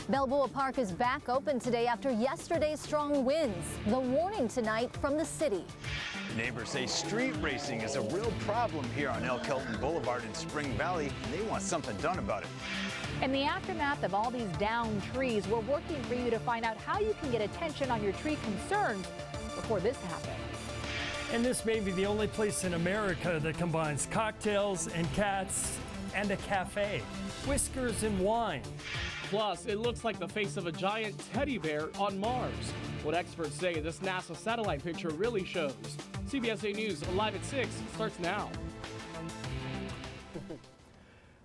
Balboa Park is back open today after yesterday's strong winds. The warning tonight from the city. Neighbors say street racing is a real problem here on El Kelton Boulevard in Spring Valley, and they want something done about it. In the aftermath of all these downed trees, we're working for you to find out how you can get attention on your tree concerns before this happens. And this may be the only place in America that combines cocktails and cats and a cafe, whiskers and wine. Plus, it looks like the face of a giant teddy bear on Mars. What experts say this NASA satellite picture really shows. CBS 8 News Live at 6 starts now.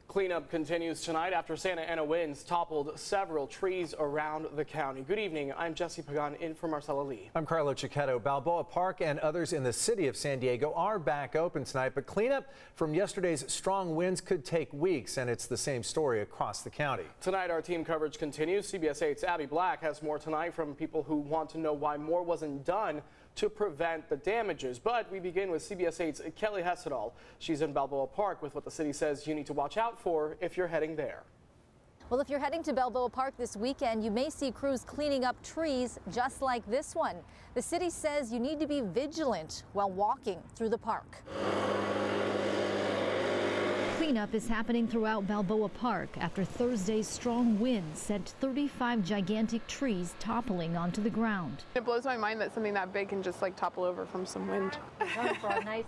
Cleanup continues tonight after Santa Ana winds toppled several trees around the county. Good evening. I'm Jesse Pagan in for Marcella Lee. I'm Carlo Cicchetto. Balboa Park and others in the city of San Diego are back open tonight, but cleanup from yesterday's strong winds could take weeks, and it's the same story across the county. Tonight, our team coverage continues. CBS 8's Abby Black has more tonight from people who want to know why more wasn't done to prevent the damages. But we begin with CBS 8's Kelly Hessedal. She's in Balboa Park with what the city says you need to watch out for if you're heading there. Well, if you're heading to Balboa Park this weekend, you may see crews cleaning up trees just like this one. The city says you need to be vigilant while walking through the park. Cleanup is happening throughout Balboa Park after Thursday's strong winds sent 35 gigantic trees toppling onto the ground. It blows my mind that something that big can just like topple over from some wind.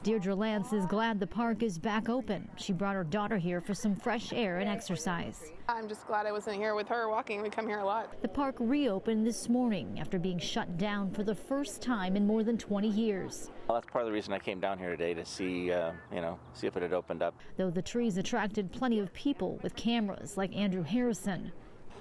Deirdre Lance is glad the park is back open. She brought her daughter here for some fresh air and exercise. I'm just glad I wasn't here with her walking. We come here a lot. The park reopened this morning after being shut down for the first time in more than 20 years. Well, that's part of the reason I came down here today to see, see if it had opened up. Though the trees attracted plenty of people with cameras like Andrew Harrison.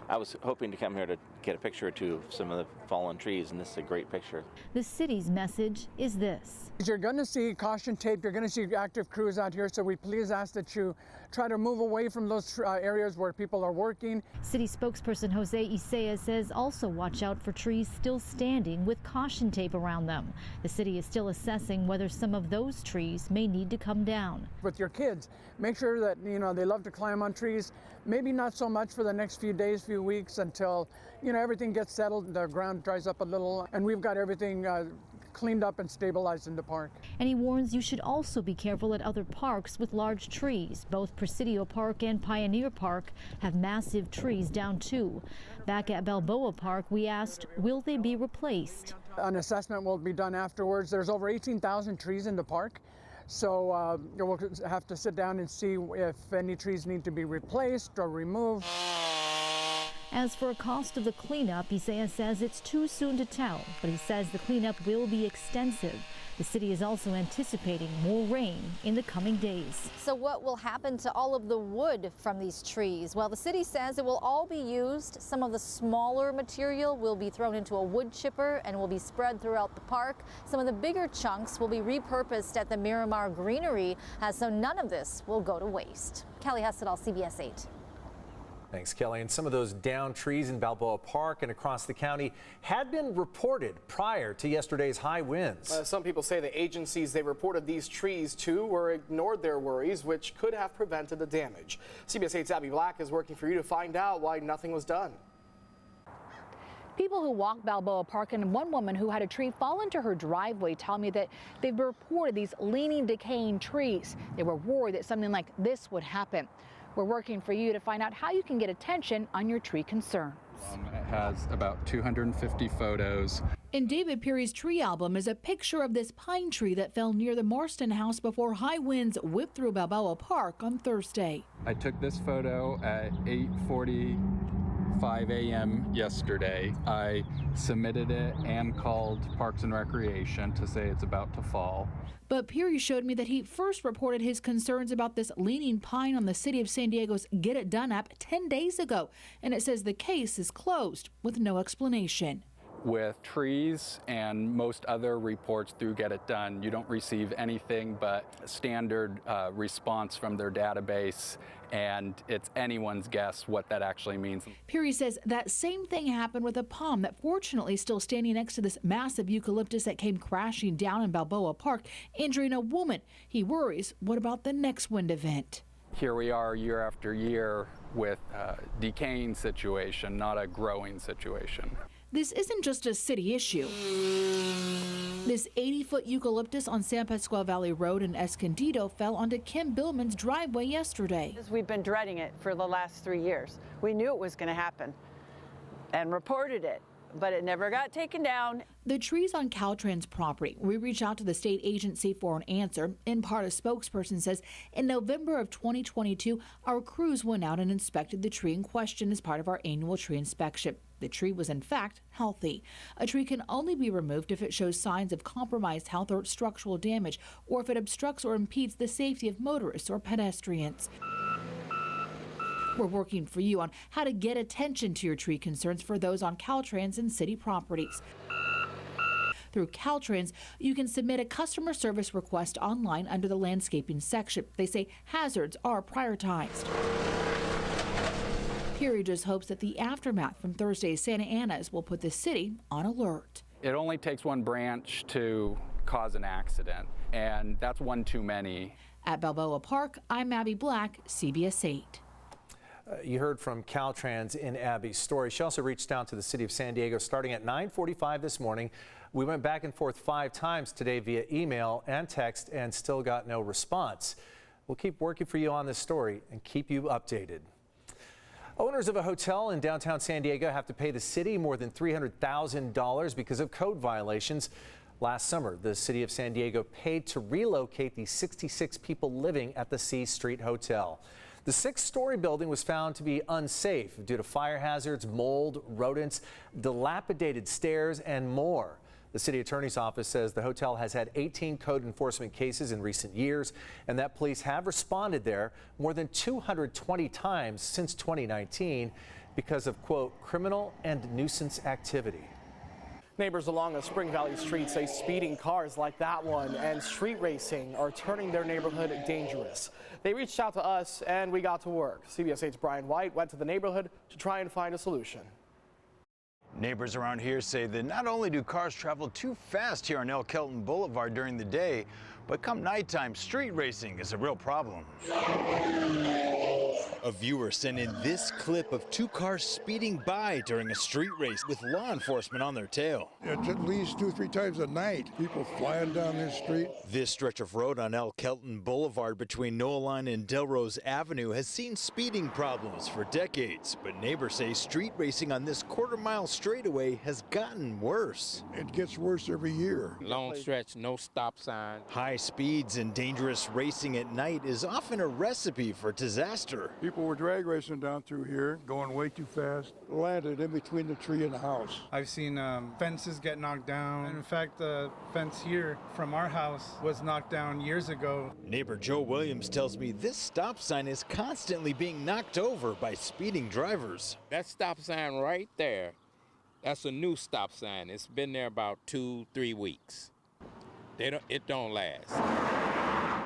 I was hoping to come here to get a picture or two of some of the fallen trees, and this is a great picture. The city's message is this. You're going to see caution tape, you're going to see active crews out here, so we please ask that you try to move away from those areas where people are working. City spokesperson Jose Isaias says also watch out for trees still standing with caution tape around them. The city is still assessing whether some of those trees may need to come down. With your kids, make sure that they love to climb on trees. Maybe not so much for the next few days, few weeks until everything gets settled, the ground dries up a little, and we've got everything cleaned up and stabilized in the park. And he warns you should also be careful at other parks with large trees. Both Presidio Park and Pioneer Park have massive trees down too. Back at Balboa Park, we asked, will they be replaced? An assessment will be done afterwards. There's over 18,000 trees in the park. So we'll have to sit down and see if any trees need to be replaced or removed. As for a cost of the cleanup, Isaiah says it's too soon to tell, but he says the cleanup will be extensive. The city is also anticipating more rain in the coming days. So what will happen to all of the wood from these trees? Well, the city says it will all be used. Some of the smaller material will be thrown into a wood chipper and will be spread throughout the park. Some of the bigger chunks will be repurposed at the Miramar Greenery, so none of this will go to waste. Kelly Hessedal, CBS 8. Thanks, Kelly. And some of those downed trees in Balboa Park and across the county had been reported prior to yesterday's high winds. Some people say the agencies they reported these trees to were ignored their worries, which could have prevented the damage. CBS 8's Abby Black is working for you to find out why nothing was done. People who walk Balboa Park and one woman who had a tree fall into her driveway tell me that they've reported these leaning, decaying trees. They were worried that something like this would happen. We're working for you to find out how you can get attention on your tree concerns. It has about 250 photos. In David Perry's tree album is a picture of this pine tree that fell near the Marston house before high winds whipped through Balboa Park on Thursday. I took this photo at 8:45 a.m. yesterday. I submitted it and called Parks and Recreation to say it's about to fall. But Perry showed me that he first reported his concerns about this leaning pine on the City of San Diego's Get It Done app 10 days ago, and it says the case is closed with no explanation. With trees and most other reports through Get It Done, you don't receive anything but standard response from their database, and it's anyone's guess what that actually means. Perry says that same thing happened with a palm that fortunately is still standing next to this massive eucalyptus that came crashing down in Balboa Park, injuring a woman. He worries, what about the next wind event? here we are year after year with a decaying situation, not a growing situation. This isn't just a city issue. This 80-foot eucalyptus on San Pasqual Valley Road in Escondido fell onto Kim Billman's driveway yesterday. We've been dreading it for the last 3 years. We knew it was going to happen and reported it, but it never got taken down. The trees on Caltrans property. We reached out to the state agency for an answer. In part, a spokesperson says in November of 2022, our crews went out and inspected the tree in question as part of our annual tree inspection. The tree was in fact healthy. A tree can only be removed if it shows signs of compromised health or structural damage, or if it obstructs or impedes the safety of motorists or pedestrians. We're working for you on how to get attention to your tree concerns for those on Caltrans and city properties. Through Caltrans, you can submit a customer service request online under the landscaping section. They say hazards are prioritized. Peary just hopes that the aftermath from Thursday's Santa Ana's will put the city on alert. It only takes one branch to cause an accident, and that's one too many. At Balboa Park, I'm Abby Black, CBS 8. You heard from Caltrans in Abby's story. She also reached out to the city of San Diego starting at 9:45 this morning. We went back and forth 5 times today via email and text and still got no response. We'll keep working for you on this story and keep you updated. Owners of a hotel in downtown San Diego have to pay the city more than $300,000 because of code violations. Last summer, the city of San Diego paid to relocate the 66 people living at the C Street Hotel. The 6-story building was found to be unsafe due to fire hazards, mold, rodents, dilapidated stairs, and more. The city attorney's office says the hotel has had 18 code enforcement cases in recent years and that police have responded there more than 220 times since 2019 because of, quote, criminal and nuisance activity. Neighbors along a Spring Valley street say speeding cars like that one and street racing are turning their neighborhood dangerous. They reached out to us and we got to work. CBS 8's Brian White went to the neighborhood to try and find a solution. Neighbors around here say that not only do cars travel too fast here on El Kelton Boulevard during the day, but come nighttime, street racing is a real problem. A viewer sent in this clip of 2 cars speeding by during a street race with law enforcement on their tail. It's at least 2 or 3 times a night. People flying down this street. This stretch of road on El Kelton Boulevard between Noah Line and Delrose Avenue has seen speeding problems for decades, but neighbors say street racing on this quarter-mile straightaway has gotten worse. It gets worse every year. Long stretch, no stop sign. High speeds and dangerous racing at night is often a recipe for disaster. People were drag racing down through here, going way too fast, landed in between the tree and the house. I've seen fences get knocked down. In fact, the fence here from our house was knocked down years ago. Neighbor Joe Williams tells me this stop sign is constantly being knocked over by speeding drivers. That stop sign right there, that's a new stop sign. It's been there about 2-3 weeks. It don't last.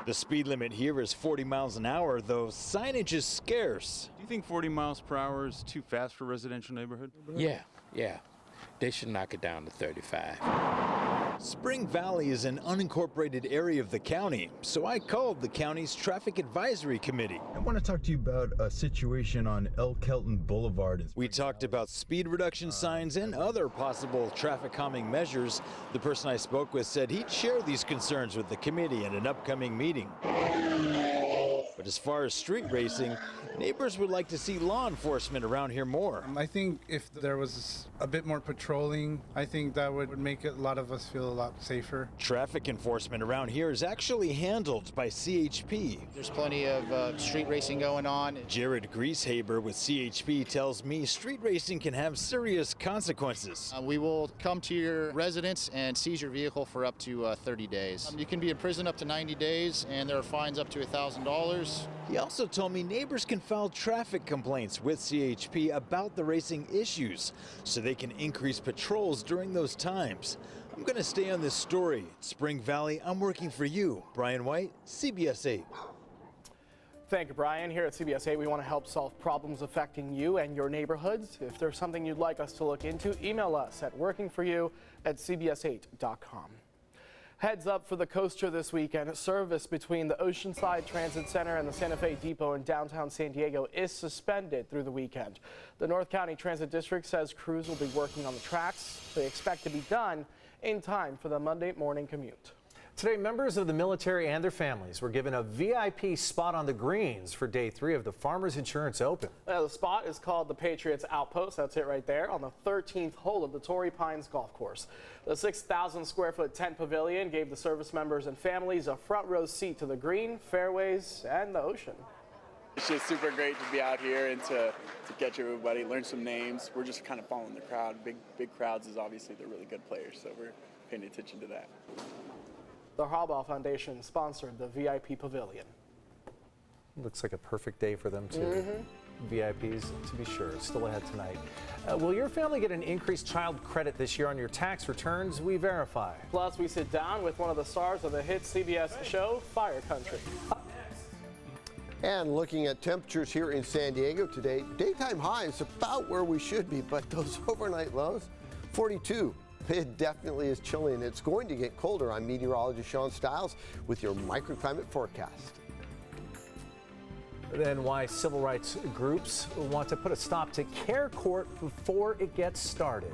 The speed limit here is 40 miles an hour, though signage is scarce. Do you think 40 miles per hour is too fast for a residential neighborhood? Yeah. They should knock it down to 35. Spring Valley is an unincorporated area of the county, so I called the county's Traffic Advisory Committee. I want to talk to you about a situation on El Kelton Boulevard. We talked about speed reduction signs and other possible traffic calming measures. The person I spoke with said he'd share these concerns with the committee in an upcoming meeting. But as far as street racing, neighbors would like to see law enforcement around here more. I think if there was a bit more patrolling, I think that would make a lot of us feel a lot safer. Traffic enforcement around here is actually handled by CHP. There's plenty of street racing going on. Jared Grieshaber with CHP tells me street racing can have serious consequences. We will come to your residence and seize your vehicle for up to 30 days. You can be in prison up to 90 days, and there are fines up to $1,000. He also told me neighbors can file traffic complaints with CHP about the racing issues so they can increase patrols during those times. I'm going to stay on this story. Spring Valley, I'm working for you. Brian White, CBS 8. Thank you, Brian. Here at CBS 8, we want to help solve problems affecting you and your neighborhoods. If there's something you'd like us to look into, email us at workingforyou@cbs8.com. Heads up for the coaster this weekend. Service between the Oceanside Transit Center and the Santa Fe Depot in downtown San Diego is suspended through the weekend. The North County Transit District says crews will be working on the tracks. They expect to be done in time for the Monday morning commute. Today, members of the military and their families were given a VIP spot on the greens for day 3 of the Farmers Insurance Open. The spot is called the Patriots Outpost. That's it right there on the 13th hole of the Torrey Pines Golf Course. The 6,000 square foot tent pavilion gave the service members and families a front row seat to the green, fairways, and the ocean. It's just super great to be out here and to catch everybody, learn some names. We're just kind of following the crowd. Big crowds is obviously they're really good players, so we're paying attention to that. The Harbaugh Foundation sponsored the VIP Pavilion. Looks like a perfect day for them too. VIPs, to be sure, still ahead tonight. Will your family get an increased child credit this year on your tax returns? We verify. Plus, we sit down with one of the stars of the hit CBS show, Fire Country. And looking at temperatures here in San Diego today, daytime highs about where we should be, but those overnight lows, 42. It definitely is chilly, and it's going to get colder. I'm meteorologist Sean Stiles with your microclimate forecast. Then why civil rights groups want to put a stop to Care Court before it gets started.